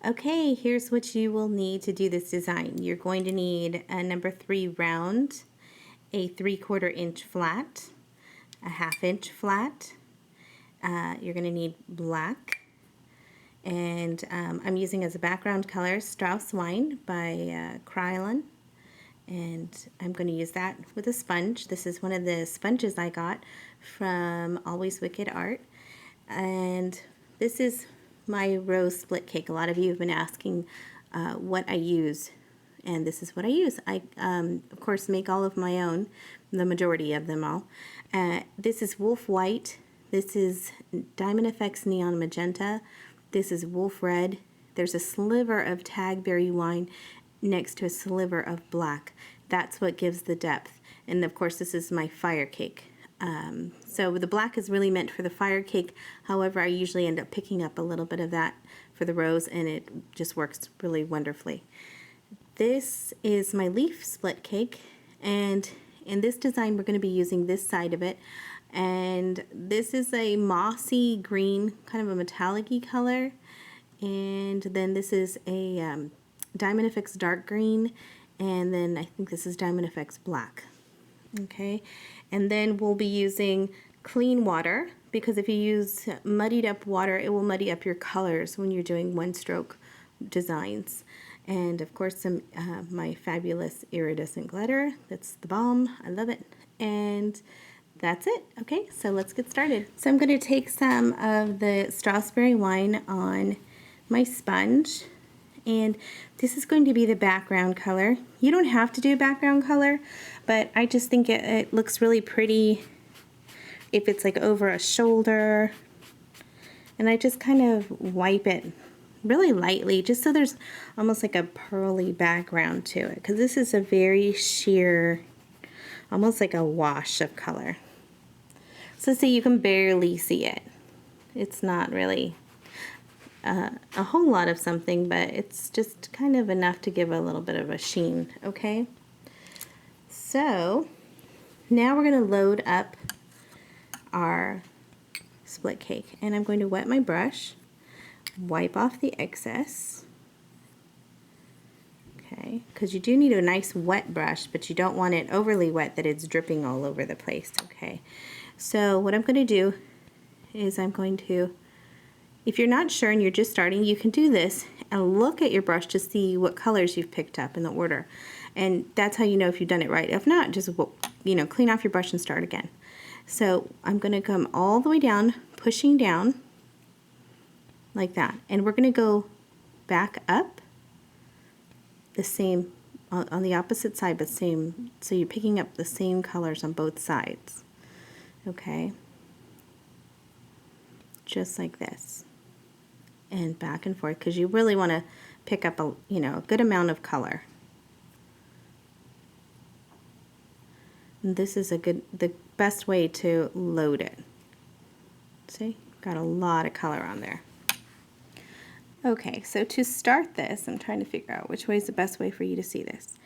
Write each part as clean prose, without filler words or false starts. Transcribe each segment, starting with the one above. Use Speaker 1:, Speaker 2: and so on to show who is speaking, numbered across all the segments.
Speaker 1: Okay, here's what you will need to do this design. You're going to need a number 3 round, a 3/4 inch flat, a 1/2 inch flat. You're going to need black, and I'm using as a background color Strauss Wine by Krylon, and I'm going to use that with a sponge. This is one of the sponges I got from Always Wicked Art, and this is my rose split cake. A lot of you have been asking what I use, and this is what I use. I, of course, make all of my own, the majority of them all. This is Wolf White. This is Diamond FX Neon Magenta. This is Wolf Red. There's a sliver of Tagberry Wine next to a sliver of black. That's what gives the depth. And of course, this is my fire cake. So the black is really meant for the fire cake. However, I usually end up picking up a little bit of that for the rose, and it just works really wonderfully. This is my leaf split cake, and in this design we're going to be using this side of it, and this is a mossy green, kind of a metallic-y color, and then this is a Diamond FX dark green, and then I think this is Diamond FX black. Okay, and then we'll be using clean water, because if you use muddied up water, it will muddy up your colors when you're doing one stroke designs. And of course, some my fabulous iridescent glitter. That's the bomb. I love it. And that's it. Okay, so let's get started. So I'm going to take some of the strawberry wine on my sponge, and this is going to be the background color. You don't have to do a background color, but I just think it looks really pretty if it's like over a shoulder. And I just kind of wipe it really lightly, just so there's almost like a pearly background to it, because this is a very sheer, almost like a wash of color. So see, you can barely see it. It's not really a whole lot of something, but it's just kind of enough to give a little bit of a sheen, okay? So now we're going to load up our split cake, and I'm going to wet my brush, wipe off the excess, okay, because you do need a nice wet brush, but you don't want it overly wet that it's dripping all over the place, okay? So what I'm going to do is I'm going to, if you're not sure and you're just starting, you can do this and look at your brush to see what colors you've picked up in the order. And that's how you know if you've done it right. If not, just, you know, clean off your brush and start again. So I'm going to come all the way down, pushing down like that. And we're going to go back up the same, on the opposite side, but same. So you're picking up the same colors on both sides. Okay. Just like this. And back and forth, because you really want to pick up a good amount of color. And this is the best way to load it. See, got a lot of color on there. Okay, so to start this, I'm trying to figure out which way is the best way for you to see this.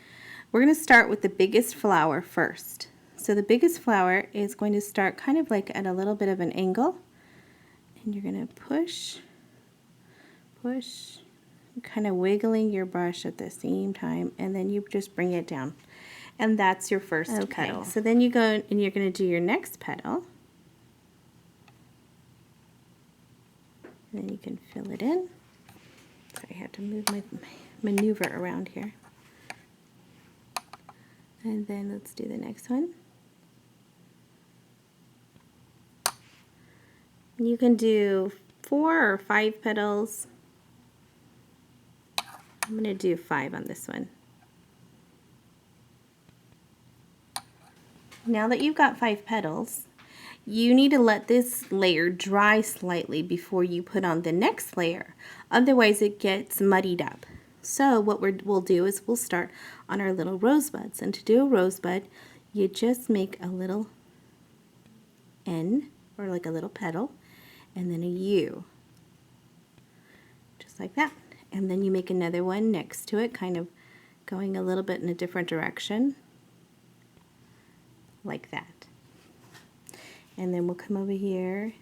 Speaker 1: We're going to start with the biggest flower first. So the biggest flower is going to start kind of like at a little bit of an angle, and you're going to push, kind of wiggling your brush at the same time, and then you just bring it down. And that's your first petal. So then you go and you're going to do your next petal. And then you can fill it in. So I have to move my maneuver around here. And then let's do the next one. You can do 4 or 5 petals. I'm going to do 5 on this one. Now that you've got 5 petals, you need to let this layer dry slightly before you put on the next layer. Otherwise it gets muddied up. So what we'll do is we'll start on our little rosebuds. And to do a rosebud, you just make a little N, or like a little petal, and then a U. Just like that. And then you make another one next to it, kind of going a little bit in a different direction, like that. And then we'll come over here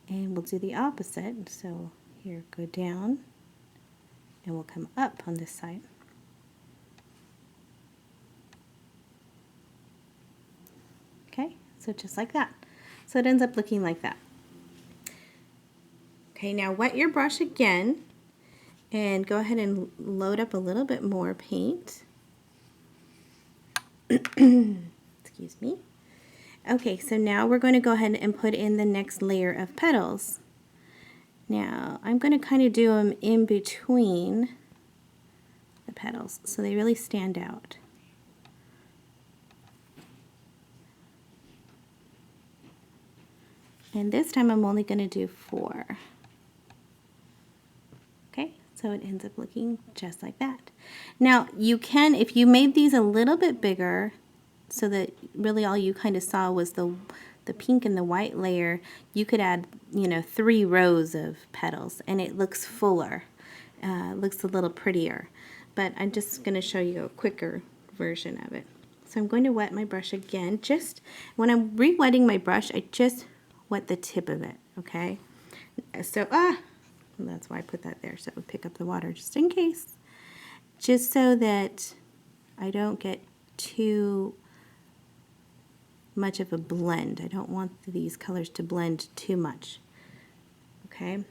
Speaker 1: and we'll do the opposite. So here, go down and we'll come up on this side. Okay, so just like that. So it ends up looking like that. Okay, now wet your brush again and go ahead and load up a little bit more paint. Excuse me. Okay, so now we're going to go ahead and put in the next layer of petals. Now, I'm going to kind of do them in between the petals so they really stand out. And this time I'm only going to do 4. Okay, so it ends up looking just like that. Now, you can, if you made these a little bit bigger, so that really all you kind of saw was the pink and the white layer, you could add, 3 rows of petals, and it looks fuller. Looks a little prettier. But I'm just going to show you a quicker version of it. So I'm going to wet my brush again. Just when I'm re-wetting my brush, I just wet the tip of it, okay? So, that's why I put that there, so it would pick up the water just in case. Just so that I don't get too much of a blend. I don't want these colors to blend too much, okay?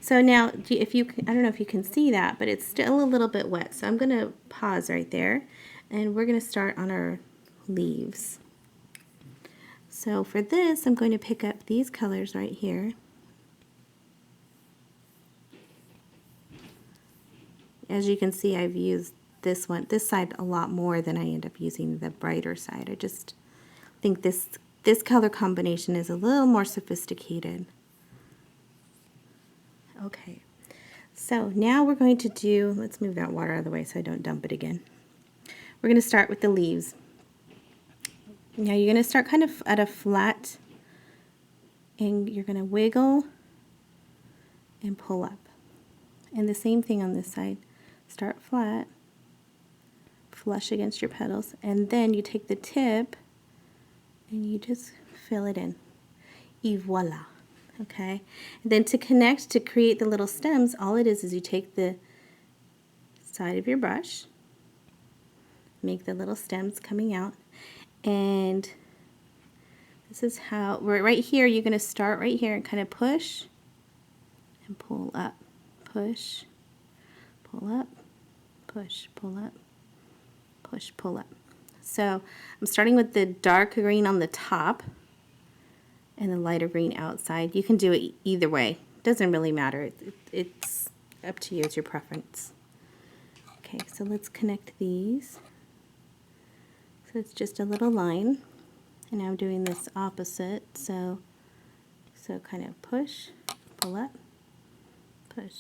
Speaker 1: So now, if you, I don't know if you can see that, but it's still a little bit wet. So I'm going to pause right there, and we're going to start on our leaves. So for this, I'm going to pick up these colors right here. As you can see, I've used this side a lot more than I end up using the brighter side. I just think this color combination is a little more sophisticated. Okay, so now we're going to do, let's move that water out of the way so I don't dump it again. We're going to start with the leaves. Now you're going to start kind of at a flat, and you're going to wiggle and pull up. And the same thing on this side. Start flat, flush against your petals, and then you take the tip and you just fill it in. Et voila. Okay? And then to connect, to create the little stems, all it is you take the side of your brush, make the little stems coming out, and this is how, right here, you're going to start right here and kind of push and pull up. Push, pull up, push, pull up, push, pull up. So I'm starting with the dark green on the top and the lighter green outside. You can do it either way. Doesn't really matter. It's up to you. It's your preference. Okay, so let's connect these. So it's just a little line. And now I'm doing this opposite. So kind of push, pull up, push,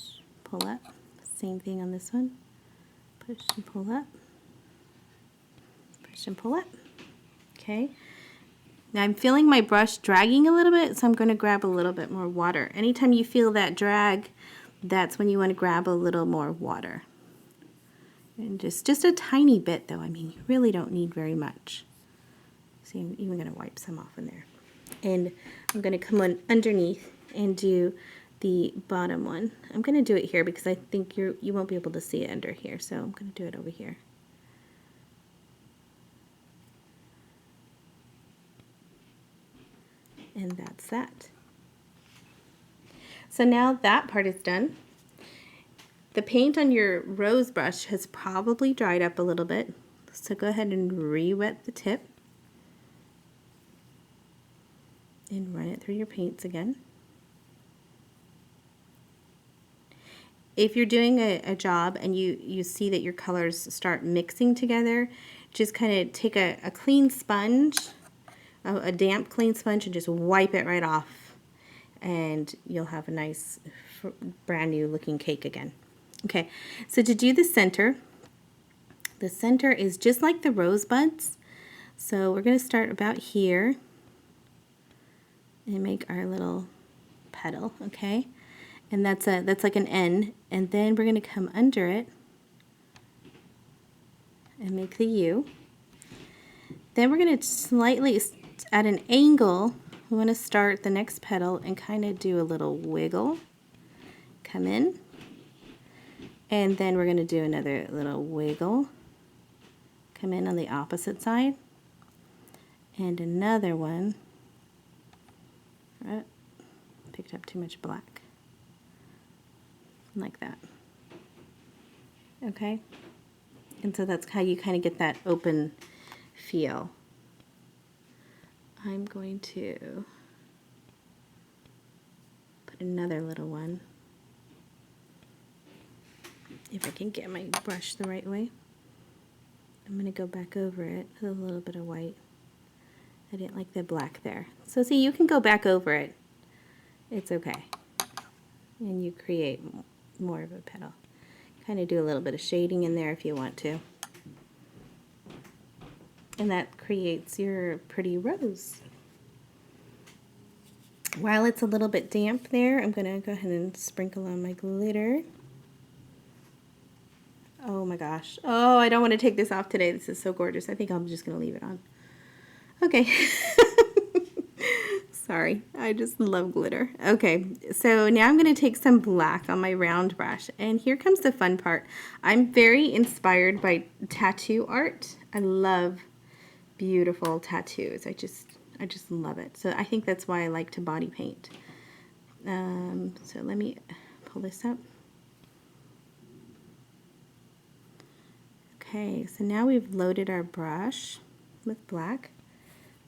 Speaker 1: pull up. Same thing on this one. Push and pull up. Push and pull up. Okay. Now I'm feeling my brush dragging a little bit, so I'm going to grab a little bit more water. Anytime you feel that drag, that's when you want to grab a little more water. And just a tiny bit though. I mean, you really don't need very much. See, I'm even going to wipe some off in there. And I'm going to come on underneath and do the bottom one. I'm going to do it here because I think you won't be able to see it under here, so I'm going to do it over here. And that's that. So now that part is done. The paint on your rose brush has probably dried up a little bit, so go ahead and re-wet the tip and run it through your paints again. If you're doing a job and you see that your colors start mixing together, just kind of take a clean sponge, a damp clean sponge, and just wipe it right off, and you'll have a nice brand new looking cake again. Okay, so to do the center is just like the rosebuds. So we're going to start about here and make our little petal, okay? And that's like an N, and then we're going to come under it and make the U. Then we're going to slightly, at an angle, we want to start the next petal and kind of do a little wiggle. Come in, And then we're going to do another little wiggle. Come in on the opposite side. And another one. Picked up too much black. Like that. Okay? And so that's how you kind of get that open feel. I'm going to put another little one. If I can get my brush the right way. I'm going to go back over it with a little bit of white. I didn't like the black there. So see, you can go back over it. It's okay. And you create more of a petal. Kind of do a little bit of shading in there if you want to. And that creates your pretty rose. While it's a little bit damp there, I'm going to go ahead and sprinkle on my glitter. Oh my gosh. Oh, I don't want to take this off today. This is so gorgeous. I think I'm just going to leave it on. Okay. Sorry. I just love glitter. Okay. So now I'm going to take some black on my round brush. And here comes the fun part. I'm very inspired by tattoo art. I love beautiful tattoos. I just love it. So I think that's why I like to body paint. So let me pull this up. Okay, so now we've loaded our brush with black.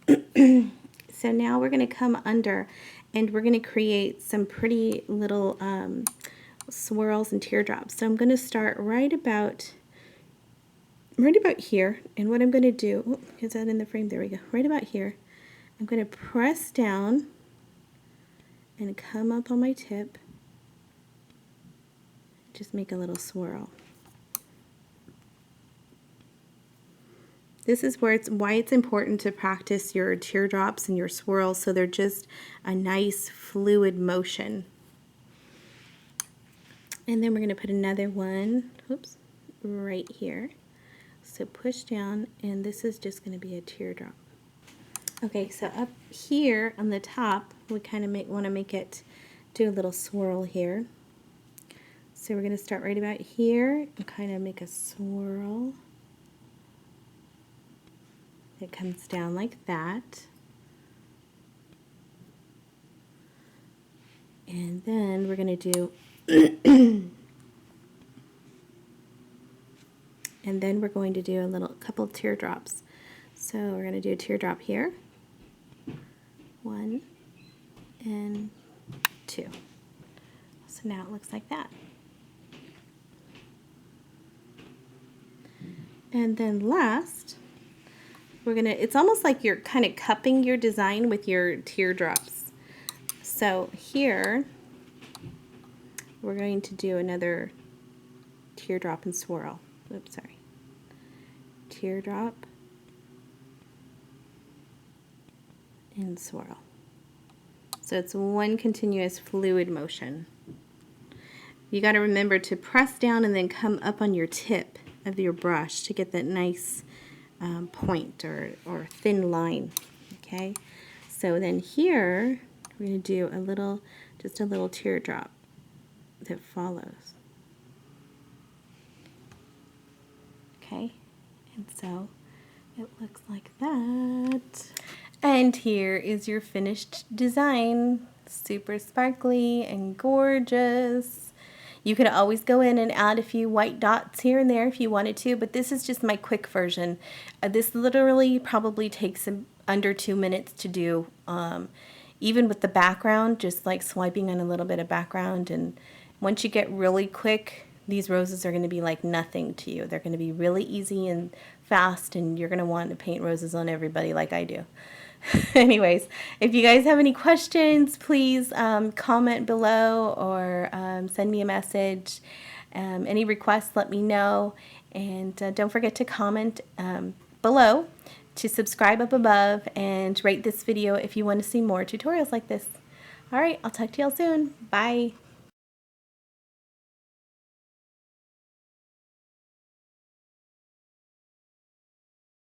Speaker 1: So now we're going to come under and we're going to create some pretty little swirls and teardrops. So I'm going to start right about here, and what I'm going to do, is that in the frame? There we go. Right about here, I'm going to press down and come up on my tip, just make a little swirl. This is why it's important to practice your teardrops and your swirls, so they're just a nice fluid motion. And then we're going to put another one, oops, right here. So push down, and this is just going to be a teardrop. Okay, so up here on the top, we kind of want to make it do a little swirl here. So we're going to start right about here and kind of make a swirl. It comes down like that. And then we're going to do and then we're going to do a couple teardrops. So we're going to do a teardrop here. 1 and 2. So now it looks like that. And then last, it's almost like you're kind of cupping your design with your teardrops. So here, we're going to do another teardrop and swirl. Oops, sorry. Teardrop and swirl. So it's one continuous fluid motion. You got to remember to press down and then come up on your tip of your brush to get that nice point or thin line. Okay, so then here we're going to do just a little teardrop that follows. Okay, and so it looks like that. And here is your finished design. Super sparkly and gorgeous. You could always go in and add a few white dots here and there if you wanted to, but this is just my quick version. This literally probably takes under 2 minutes to do, even with the background, just like swiping on a little bit of background. And once you get really quick, these roses are going to be like nothing to you. They're going to be really easy and fast, and you're going to want to paint roses on everybody like I do. Anyways, if you guys have any questions, please comment below or send me a message. Any requests, let me know. And don't forget to comment below, to subscribe up above, and rate this video if you want to see more tutorials like this. All right, I'll talk to y'all soon. Bye.